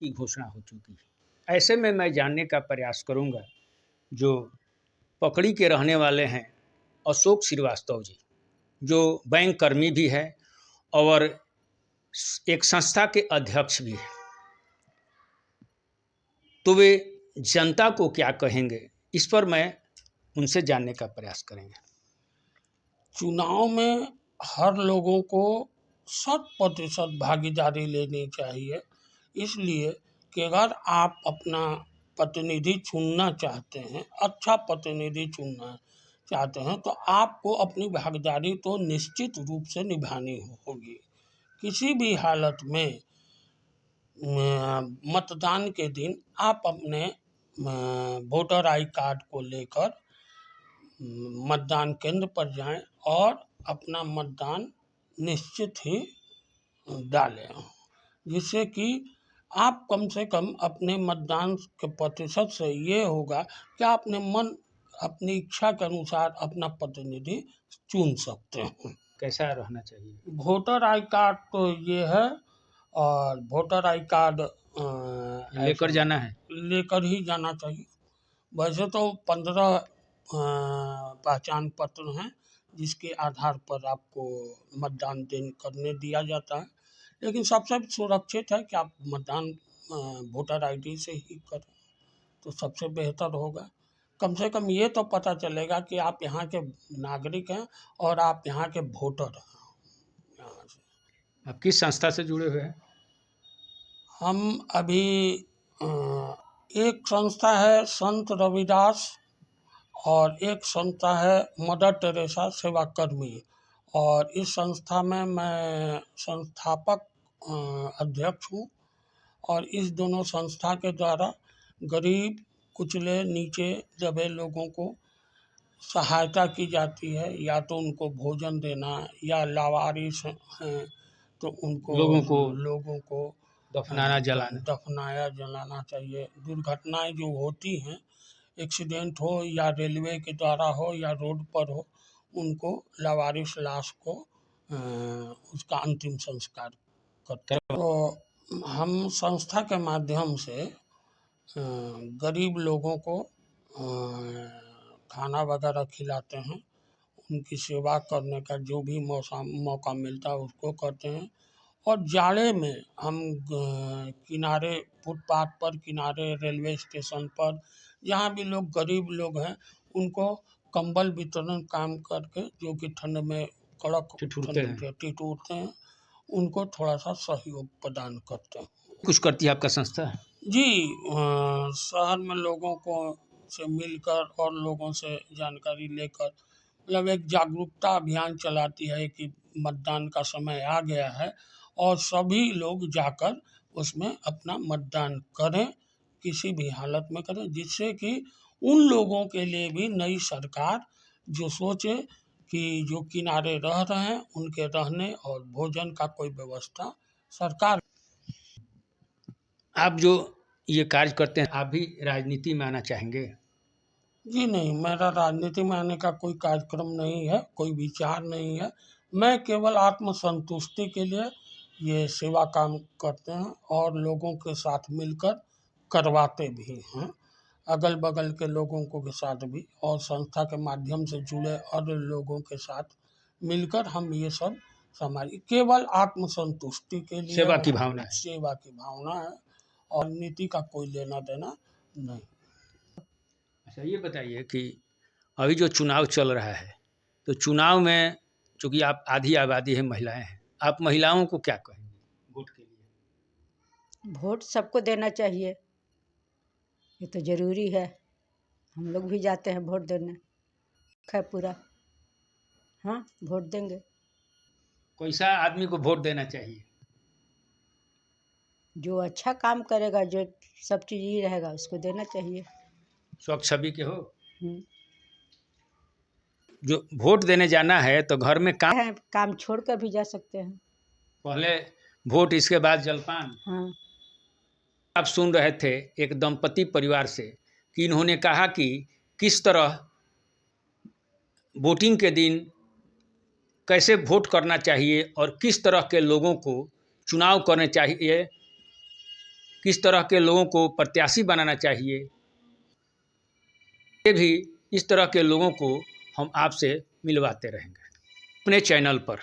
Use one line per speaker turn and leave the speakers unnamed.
की घोषणा हो चुकी है। ऐसे में मैं जानने का प्रयास करूंगा, जो पकड़ी के रहने वाले हैं अशोक श्रीवास्तव जी, जो बैंक कर्मी भी है और एक संस्था के अध्यक्ष भी है, तो वे जनता को क्या कहेंगे, इस पर मैं उनसे जानने का प्रयास करेंगे।
चुनाव में हर लोगों को 100% भागीदारी लेनी चाहिए, इसलिए कि अगर आप अपना प्रतिनिधि चुनना चाहते हैं, अच्छा प्रतिनिधि चुनना चाहते हैं, तो आपको अपनी भागीदारी तो निश्चित रूप से निभानी होगी। किसी भी हालत में मतदान के दिन आप अपने वोटर आई कार्ड को लेकर मतदान केंद्र पर जाएं और अपना मतदान निश्चित ही डालें, जिससे कि आप कम से कम अपने मतदान के प्रतिशत से ये होगा कि आपने अपनी इच्छा के अनुसार अपना प्रतिनिधि चुन सकते हैं।
कैसा रहना चाहिए?
वोटर आई कार्ड तो ये है, और वोटर आई कार्ड
लेकर जाना है,
लेकर ही जाना चाहिए। वैसे तो 15 पहचान पत्र हैं जिसके आधार पर आपको मतदान करने दिया जाता है, लेकिन सबसे सुरक्षित है कि आप मतदान वोटर आईडी से ही करें, तो सबसे बेहतर होगा। कम से कम ये तो पता चलेगा कि आप यहाँ के नागरिक हैं और आप यहाँ के वोटर हैं। यहाँ से
आप किस संस्था से जुड़े हुए हैं?
हम अभी एक संस्था है संत रविदास और एक संस्था है मदर टेरेसा सेवा कर्मी, और इस संस्था में मैं संस्थापक अध्यक्ष हूँ। और इस दोनों संस्था के द्वारा गरीब कुचले नीचे दबे लोगों को सहायता की जाती है, या तो उनको भोजन देना, या लावारिस हैं तो उनको लोगों को दफनाया जलाना चाहिए। दुर्घटनाएं जो होती हैं, एक्सीडेंट हो या रेलवे के द्वारा हो या रोड पर हो, उनको लावारिस लाश को उसका अंतिम संस्कार करते हैं। तो हम संस्था के माध्यम से गरीब लोगों को खाना वगैरह खिलाते हैं, उनकी सेवा करने का जो भी मौका मिलता है उसको करते हैं। और जाड़े में हम किनारे फुटपाथ पर, किनारे रेलवे स्टेशन पर, जहाँ भी लोग गरीब लोग हैं, उनको कंबल वितरण काम करके, जो कि ठंड में कड़क ठिठुरते हैं, उनको थोड़ा सा सहयोग प्रदान करते हैं।
कुछ करती है आपका संस्था?
जी, शहर में लोगों को से मिलकर और लोगों से जानकारी लेकर, मतलब एक जागरूकता अभियान चलाती है कि मतदान का समय आ गया है और सभी लोग जाकर उसमें अपना मतदान करें, किसी भी हालत में करें, जिससे कि उन लोगों के लिए भी नई सरकार जो सोचे कि जो किनारे रह रहे हैं उनके रहने और भोजन का कोई व्यवस्था सरकार।
आप जो ये कार्य करते हैं, आप भी राजनीति में आना चाहेंगे?
जी नहीं, मेरा राजनीति में आने का कोई कार्यक्रम नहीं है, कोई विचार नहीं है। मैं केवल आत्मसंतुष्टि के लिए ये सेवा काम करते हैं और लोगों के साथ मिलकर करवाते भी हैं, अगल बगल के लोगों को के साथ भी, और संस्था के माध्यम से जुड़े और लोगों के साथ मिलकर हम ये सब समाज केवल आत्मसंतुष्टि के लिए,
सेवा की भावना है,
सेवा की भावना है, और नीति का कोई लेना देना नहीं।
अच्छा, ये बताइए कि अभी जो चुनाव चल रहा है, तो चुनाव में चूँकि आप आधी आबादी है महिलाएं हैं, आप महिलाओं को क्या कहेंगे वोट के लिए?
वोट सबको देना चाहिए, ये तो ज़रूरी है। हम लोग भी जाते हैं वोट देने, पूरा हाँ वोट देंगे।
कैसा आदमी को वोट देना चाहिए?
जो अच्छा काम करेगा, जो सब चीज़ ही रहेगा, उसको देना चाहिए।
स्वच्छ छवि के हो। जो वोट देने जाना है तो घर में
काम छोड़ कर भी जा सकते हैं।
पहले वोट, इसके बाद जलपान।
हाँ।
आप सुन रहे थे एक दंपति परिवार से कि इन्होंने कहा कि किस तरह वोटिंग के दिन कैसे वोट करना चाहिए और किस तरह के लोगों को चुनाव करने चाहिए, किस तरह के लोगों को प्रत्याशी बनाना चाहिए, ये भी इस तरह के लोगों को हम आपसे मिलवाते रहेंगे अपने चैनल पर।